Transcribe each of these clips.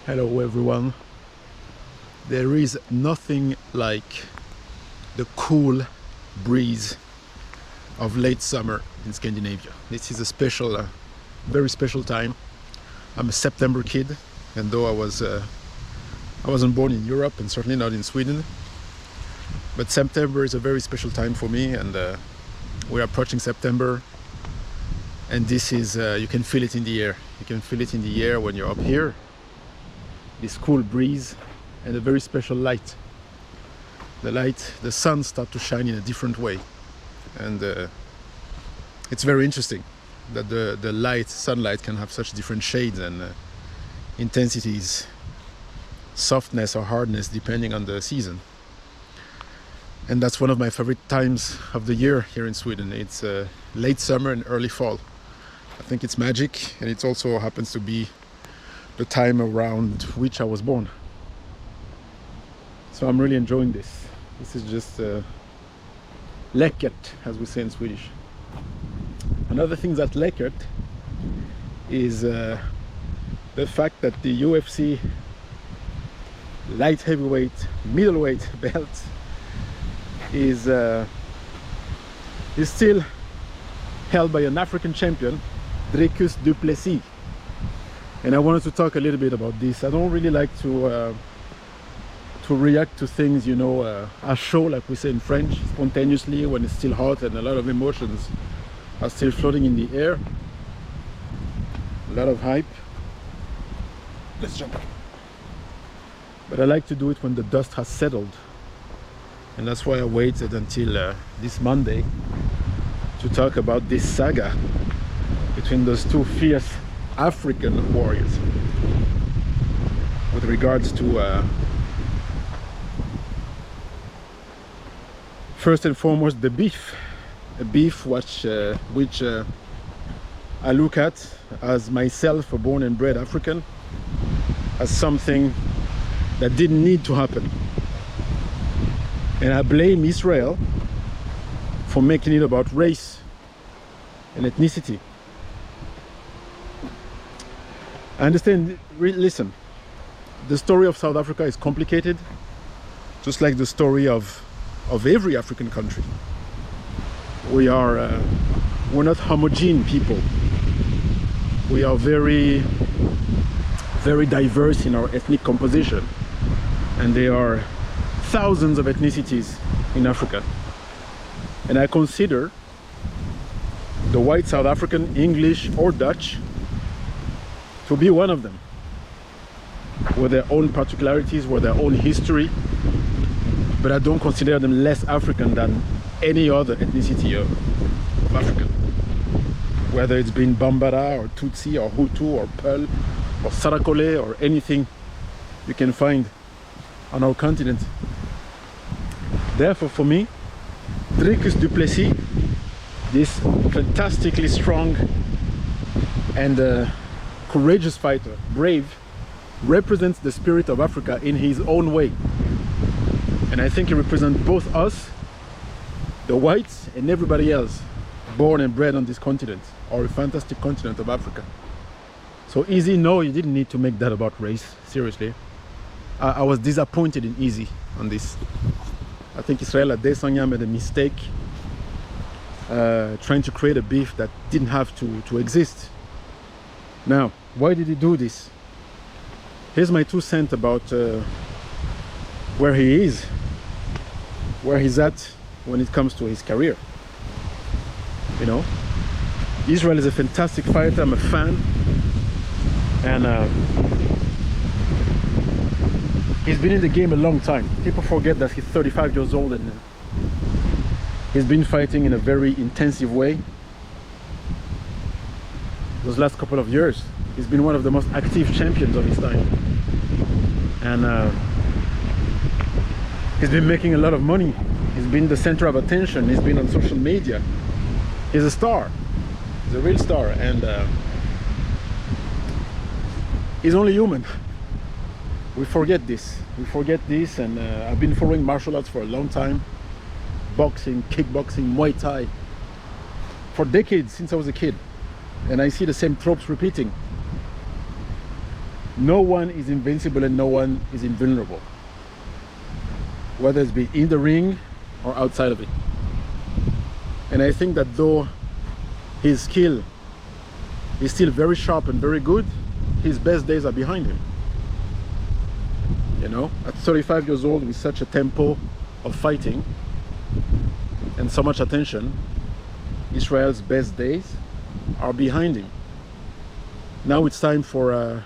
Hello everyone. There is nothing like the cool breeze of late summer in Scandinavia. This is a special, very special time. I'm a September kid, and though I wasn't born in Europe and certainly not in Sweden, but September is a very special time for me, and we're approaching September, and this is, you can feel it in the air. You can feel it in the air when you're up here. This cool breeze and a very special light. The sun starts to shine in a different way, and it's very interesting that the sunlight can have such different shades and intensities, softness or hardness depending on the season. And that's one of my favorite times of the year here in Sweden. It's late summer and early fall. I think it's magic, and it also happens to be the time around which I was born. So I'm really enjoying this. This is just läckert, as we say in Swedish. Another thing that's läckert is the fact that the UFC light heavyweight, middleweight belt is still held by an African champion, Dricus du Plessis. And I wanted to talk a little bit about this. I don't really like to react to things, à chaud, like we say in French, spontaneously, when it's still hot and a lot of emotions are still floating in the air. A lot of hype. Let's jump. But I like to do it when the dust has settled. And that's why I waited until this Monday to talk about this saga between those two fierce African warriors with regards to first and foremost the beef, which I look at as myself, a born and bred African, as something that didn't need to happen. And I blame Israel for making it about race and ethnicity. I understand, listen, the story of South Africa is complicated, just like the story of every African country. We're not homogeneous people. We are very, very diverse in our ethnic composition. And there are thousands of ethnicities in Africa. And I consider the white South African, English or Dutch, to be one of them, with their own particularities, with their own history, but I don't consider them less African than any other ethnicity of African, whether it's been Bambara or Tutsi or Hutu or Peul or Sarakole or anything you can find on our continent. Therefore, for me, Dricus du Plessis, this fantastically strong and courageous fighter, brave, represents the spirit of Africa in his own way. And I think he represents both us, the whites, and everybody else born and bred on this continent, or a fantastic continent of Africa. So Easy, no, you didn't need to make that about race, seriously. I was disappointed in Easy on this. I think Israel Adesanya made a mistake trying to create a beef that didn't have to exist. Now, why did he do this? Here's my 2 cents about where he is, where he's at when it comes to his career. Israel is a fantastic fighter. I'm a fan, and he's been in the game a long time. People forget that he's 35 years old, and he's been fighting in a very intensive way. Those last couple of years, he's been one of the most active champions of his time, and he's been making a lot of money. He's been the center of attention. He's been on social media. He's a star. He's a real star, and he's only human. We forget this. And I've been following martial arts for a long time. Boxing, kickboxing, Muay Thai, for decades, since I was a kid. And I see the same tropes repeating. no one is invincible and no one is invulnerable, whether it's be in the ring or outside of it. And I think that though his skill is still very sharp and very good, his best days are behind him. You know, at 35 years old, with such a tempo of fighting and so much attention, Israel's best days are behind him. Now it's time for,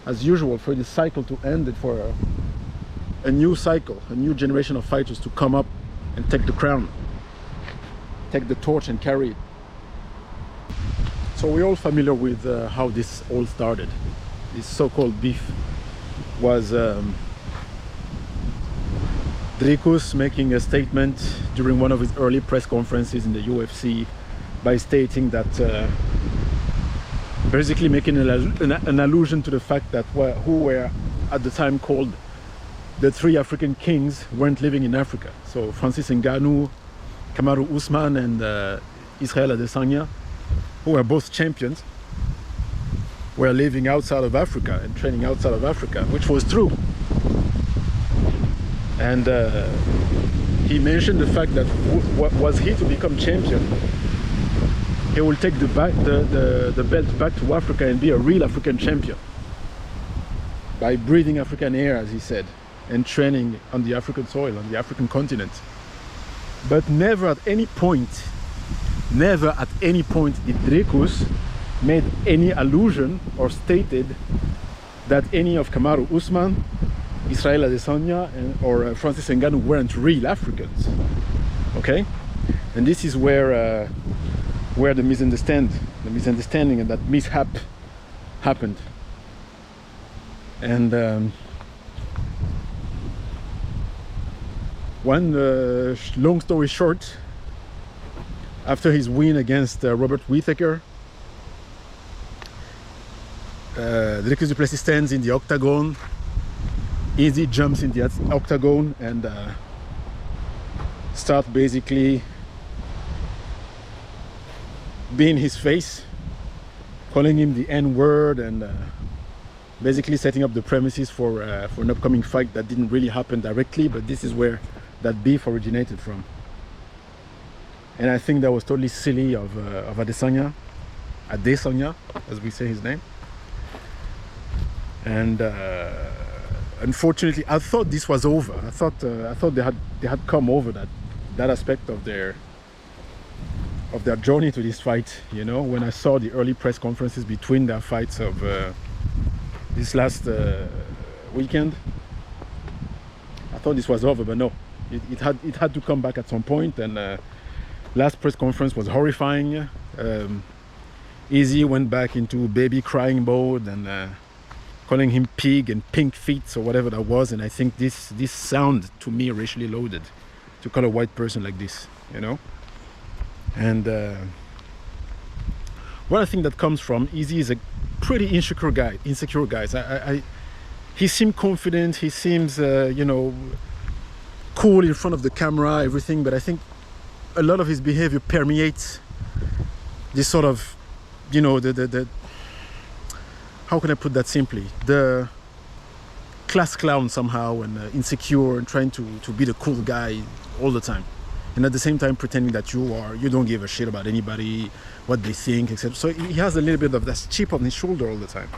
as usual, for the cycle to end and for a new cycle, a new generation of fighters to come up and take the crown, take the torch and carry it. So we're all familiar with how this all started. This so-called beef was Dricus making a statement during one of his early press conferences in the UFC by stating that basically making an allusion to the fact that who were at the time called the three African kings weren't living in Africa. So Francis Ngannou, Kamaru Usman and Israel Adesanya, who were both champions, were living outside of Africa and training outside of Africa, which was true. And he mentioned the fact that was he to become champion, he will take the belt back to Africa and be a real African champion by breathing African air, as he said, and training on the African soil, on the African continent. But never at any point did Dricus made any allusion or stated that any of Kamaru Usman, Israel Adesanya or Francis Ngannou weren't real Africans. Okay? And this is where the misunderstanding and that mishap happened. And long story short, after his win against Robert Whittaker, Dricus du Plessis stands in the octagon. Easy jumps in the octagon and start basically being his face, calling him the N-word, and basically setting up the premises for an upcoming fight that didn't really happen directly, but this is where that beef originated from. And I think that was totally silly of Adesanya, as we say his name. And unfortunately, I thought this was over. I thought they had come over that aspect of their journey to this fight. You know, when I saw the early press conferences between their fights of this last weekend, I thought this was over. But no, it had to come back at some point. And last press conference was horrifying. Izzy went back into baby crying mode and calling him pig and pink feet or whatever that was. And I think this sound to me racially loaded to call a white person like this, you know. And what I think that comes from, Izzy is a pretty insecure guy. He seems confident, he seems you know, cool in front of the camera, everything, but I think a lot of his behavior permeates this sort of, you know, the how can I put that simply, the class clown somehow, and insecure and trying to be the cool guy all the time, and at the same time pretending that you don't give a shit about anybody, what they think, etc. So he has a little bit of that chip on his shoulder all the time.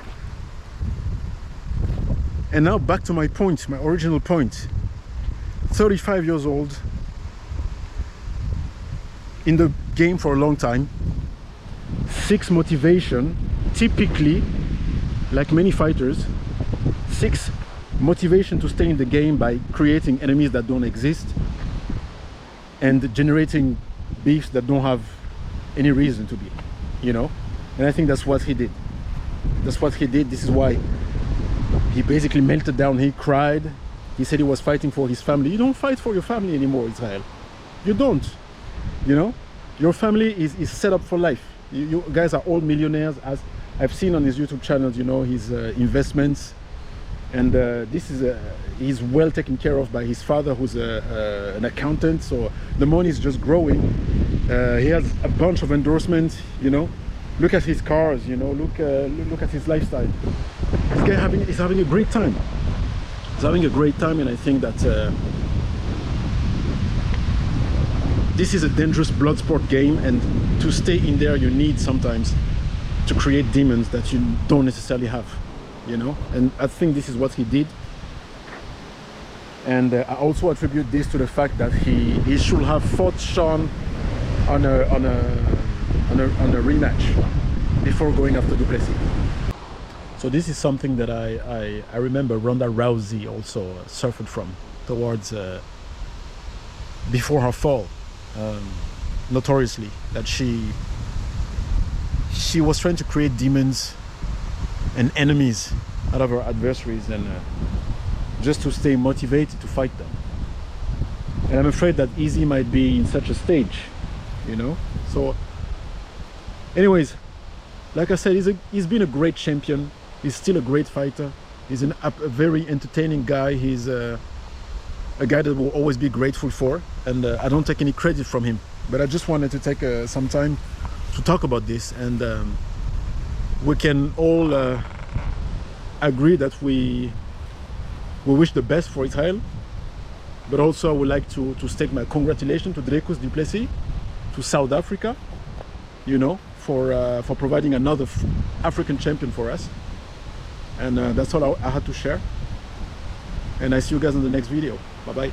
And now back to my point, my original point. 35 years old, in the game for a long time, seeks motivation, typically, like many fighters, seeks motivation to stay in the game by creating enemies that don't exist and generating beefs that don't have any reason to be, you know. And I think that's what he did. This is why he basically melted down. He cried. He said he was fighting for his family. You don't fight for your family anymore, Israel. You don't. You know, your family is set up for life. You guys are all millionaires, as I've seen on his YouTube channels, you know, his investments. And he's well taken care of by his father, who's an accountant. So the money is just growing. He has a bunch of endorsements, you know. Look at his cars, you know, look at his lifestyle. He's having a great time. He's having a great time, and I think that this is a dangerous blood sport game, and to stay in there you need sometimes to create demons that you don't necessarily have, you know. And I think this is what he did. And I also attribute this to the fact that he should have fought Sean on a rematch before going after Duplessis. So this is something that I remember Ronda Rousey also suffered from towards before her fall, notoriously, that she was trying to create demons and enemies out of her adversaries, and just to stay motivated to fight them. And I'm afraid that Izzy might be in such a stage, you know. So anyways, like I said, he's been a great champion. He's still a great fighter. He's a very entertaining guy. He's a guy that will always be grateful for, and I don't take any credit from him, but I just wanted to take some time to talk about this, and we can all agree that we wish the best for Israel, but also I would like to stake my congratulations to Dricus du Plessis, to South Africa, you know, for providing another African champion for us. And that's all I had to share, and I see you guys in the next video. Bye bye.